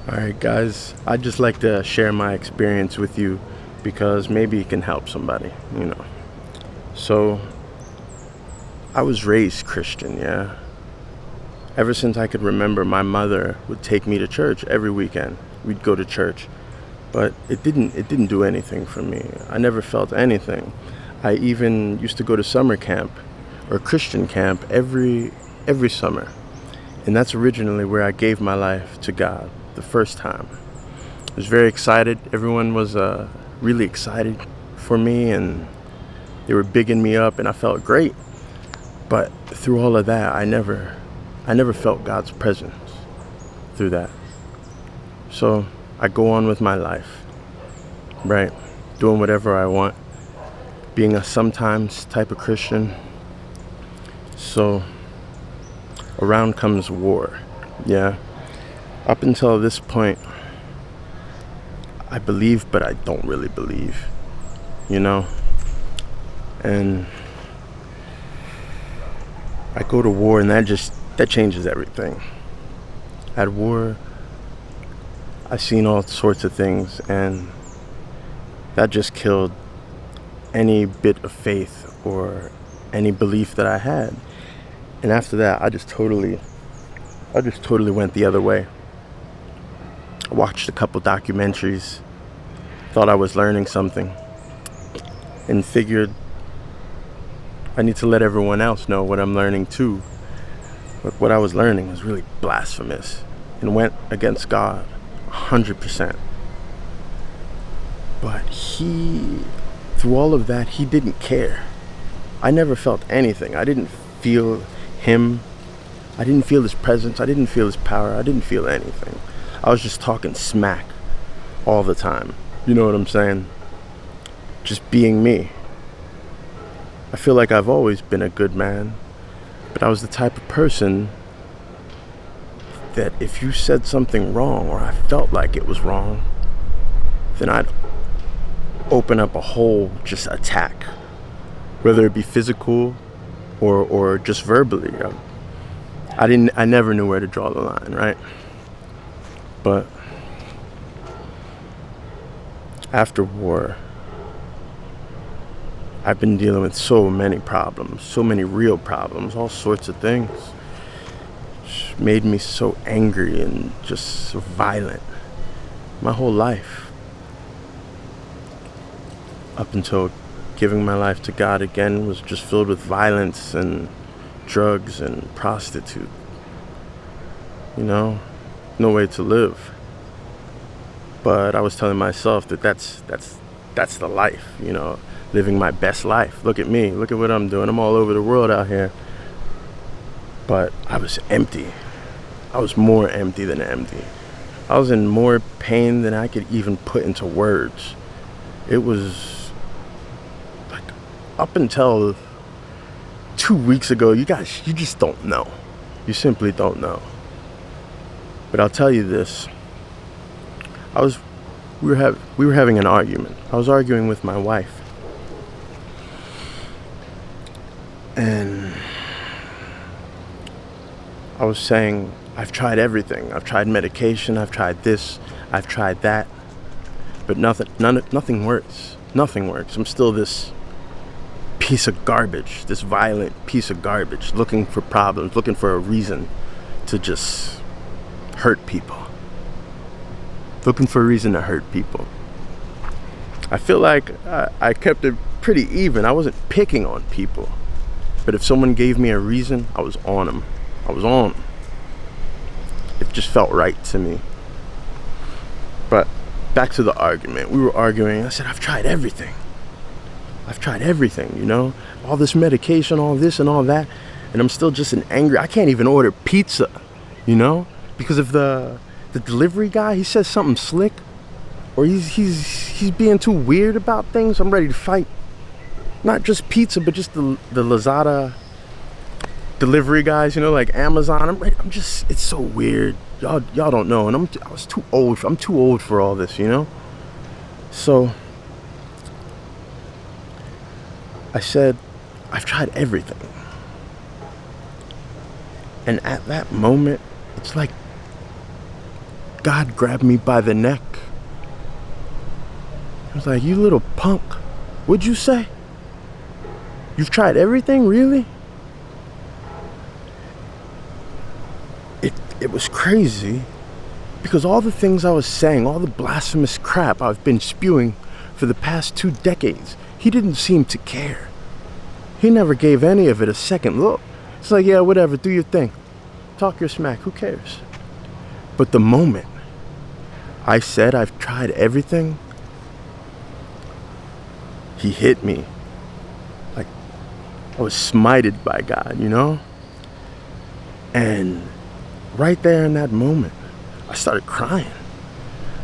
All right, guys, I'd just like to share my experience with you because maybe it can help somebody. So, I was raised Christian, yeah. Ever since I could remember, my mother would take me to church every weekend. We'd go to church, but it didn't do anything for me. I never felt anything. I even used to go to summer camp or Christian camp every summer. And that's originally where I gave my life to God the first time. I was very excited. Everyone was really excited for me, and they were bigging me up, and I felt great. But through all of that, I never felt God's presence through that. So I go on with my life, right? Doing whatever I want, being a sometimes type of Christian. So around comes war, yeah. Up until this point, I believe, but I don't really believe, you know? And I go to war, and that changes everything. At war, I've seen all sorts of things, and that just killed any bit of faith or any belief that I had. And after that, I just totally went the other way. I watched a couple documentaries, thought I was learning something, and figured I need to let everyone else know what I'm learning too. But what I was learning was really blasphemous and went against God 100%. But through all of that, he didn't care. I never felt anything. I didn't feel him. I didn't feel his presence. I didn't feel his power. I didn't feel anything. I was just talking smack all the time. You know what I'm saying? Just being me. I feel like I've always been a good man, but I was the type of person that if you said something wrong or I felt like it was wrong, then I'd open up a whole just attack, whether it be physical or just verbally. I never knew where to draw the line, right? But after war, I've been dealing with so many problems, so many real problems, all sorts of things. It's made me so angry and just so violent. My whole life, up until giving my life to God again, was just filled with violence and drugs and prostitute. You know, no way to live. But I was telling myself that that's the life. Living my best life. Look at me. Look at what I'm doing. I'm all over the world out here. But I was empty. I was more empty than empty. I was in more pain than I could even put into words. It was like up until 2 weeks ago, you guys, you just don't know. You simply don't know. But I'll tell you this. We were having an argument. I was arguing with my wife. And I was saying, I've tried everything. I've tried medication. I've tried this. I've tried that. But nothing works. Nothing works. I'm still this piece of garbage, this violent piece of garbage, looking for problems, looking for a reason to just hurt people. Looking for a reason to hurt people. I feel like I kept it pretty even. I wasn't picking on people. But if someone gave me a reason, I was on them. I was on them. It just felt right to me. But back to the argument. We were arguing. I said, I've tried everything. I've tried everything. All this medication, all this and all that. And I'm still just an angry. I can't even order pizza, because of the delivery guy. He says something slick, or he's being too weird about things. I'm ready to fight. Not just pizza, but just the Lazada delivery guys, like Amazon. It's so weird. Y'all don't know. And I was too old. I'm too old for all this, So I said, I've tried everything. And at that moment, it's like God grabbed me by the neck. He was like, "You little punk. What'd you say? You've tried everything, really?" It was crazy because all the things I was saying, all the blasphemous crap I've been spewing for the past 2 decades, he didn't seem to care. He never gave any of it a second look. It's like, yeah, whatever, do your thing. Talk your smack, who cares? But the moment I said I've tried everything, he hit me. Like I was smited by God, you know? And right there in that moment, I started crying.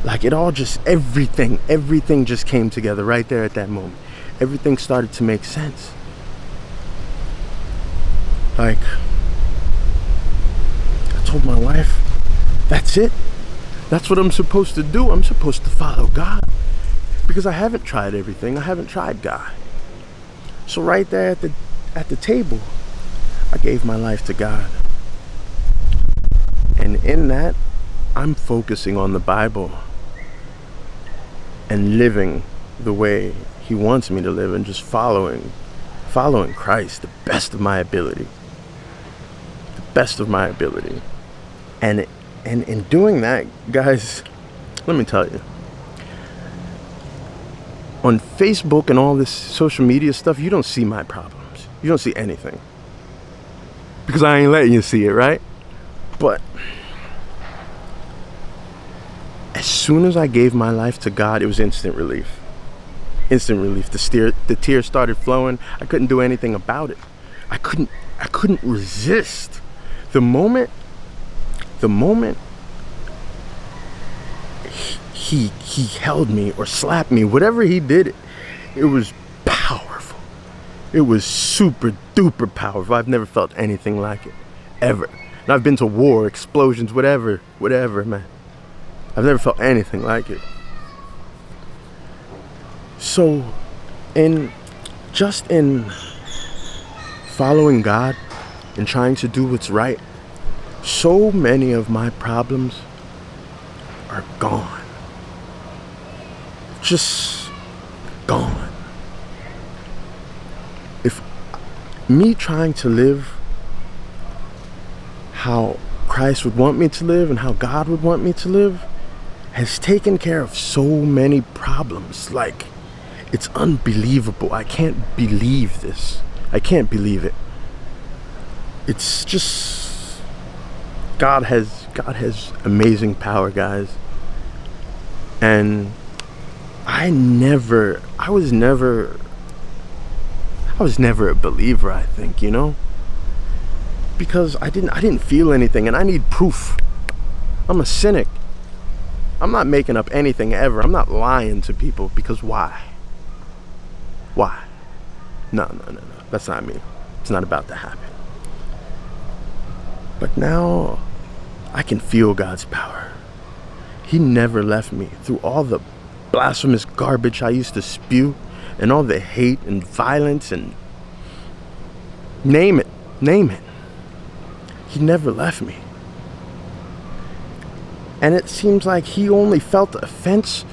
Like it all just, everything just came together right there at that moment. Everything started to make sense. Like, I told my wife, that's it. That's what I'm supposed to do. I'm supposed to follow God. Because I haven't tried everything. I haven't tried God. So right there at the table, I gave my life to God. And in that, I'm focusing on the Bible and living the way he wants me to live and just following Christ the best of my ability. The best of my ability. And in doing that, guys, let me tell you, on Facebook and all this social media stuff, you don't see my problems. You don't see anything. Because I ain't letting you see it, right? But as soon as I gave my life to God, it was instant relief. Instant relief. The tears started flowing. I couldn't do anything about it. I couldn't resist. The moment he held me or slapped me, whatever he did, it was powerful. It was super duper powerful. I've never felt anything like it, ever. And I've been to war, explosions, whatever, man. I've never felt anything like it. So, in following God and trying to do what's right, so many of my problems are gone. Just gone. If me trying to live how Christ would want me to live and how God would want me to live has taken care of so many problems. Like, it's unbelievable. I can't believe this. I can't believe it. It's just, God has amazing power, guys. And I was never a believer, I think, you know? Because I didn't feel anything, and I need proof. I'm a cynic. I'm not making up anything ever. I'm not lying to people, because why? Why? No. That's not me. It's not about to happen. But now I can feel God's power. He never left me through all the blasphemous garbage I used to spew and all the hate and violence and name it. He never left me. And it seems like he only felt offense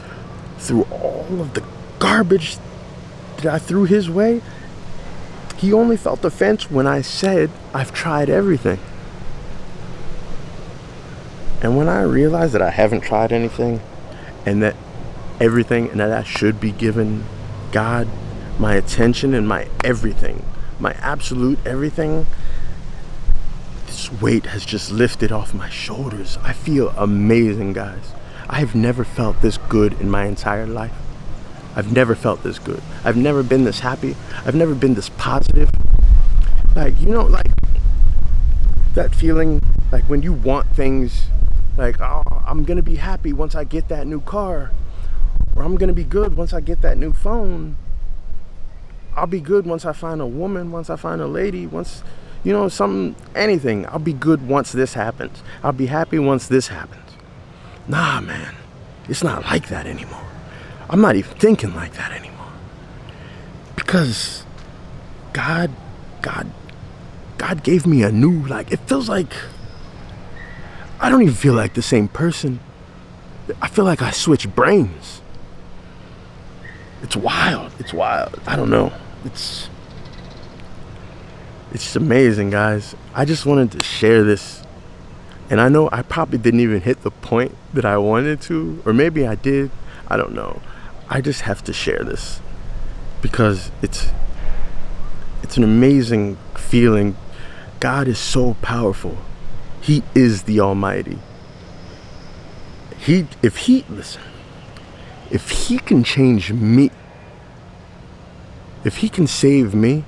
through all of the garbage that I threw his way. He only felt offense when I said I've tried everything. And when I realized that I haven't tried anything, and that everything, and that I should be giving God my attention and my everything, my absolute everything, this weight has just lifted off my shoulders. I feel amazing, guys. I have never felt this good in my entire life. I've never felt this good. I've never been this happy. I've never been this positive. Like, you know, like that feeling, like when you want things, like, oh, I'm gonna be happy once I get that new car, or I'm gonna be good once I get that new phone. I'll be good once I find a woman, once I find a lady, once, you know, anything. I'll be good once this happens. I'll be happy once this happens. Nah, man, it's not like that anymore. I'm not even thinking like that anymore. Because God gave me a new, like, it feels like I don't even feel like the same person I feel like I switch brains. It's wild. It's wild. I don't know. It's just amazing, guys. I just wanted to share this. And I know I probably didn't even hit the point that I wanted to, or maybe I did. I don't know. I just have to share this because it's an amazing feeling. God is so powerful. He is the Almighty. If he can change me, if he can save me,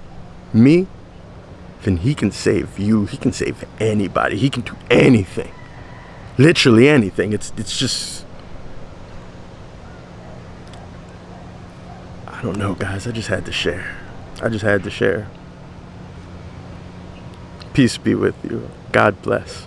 then he can save you. He can save anybody. He can do anything. Literally anything. It's just, I don't know, guys. I just had to share. Peace be with you. God bless.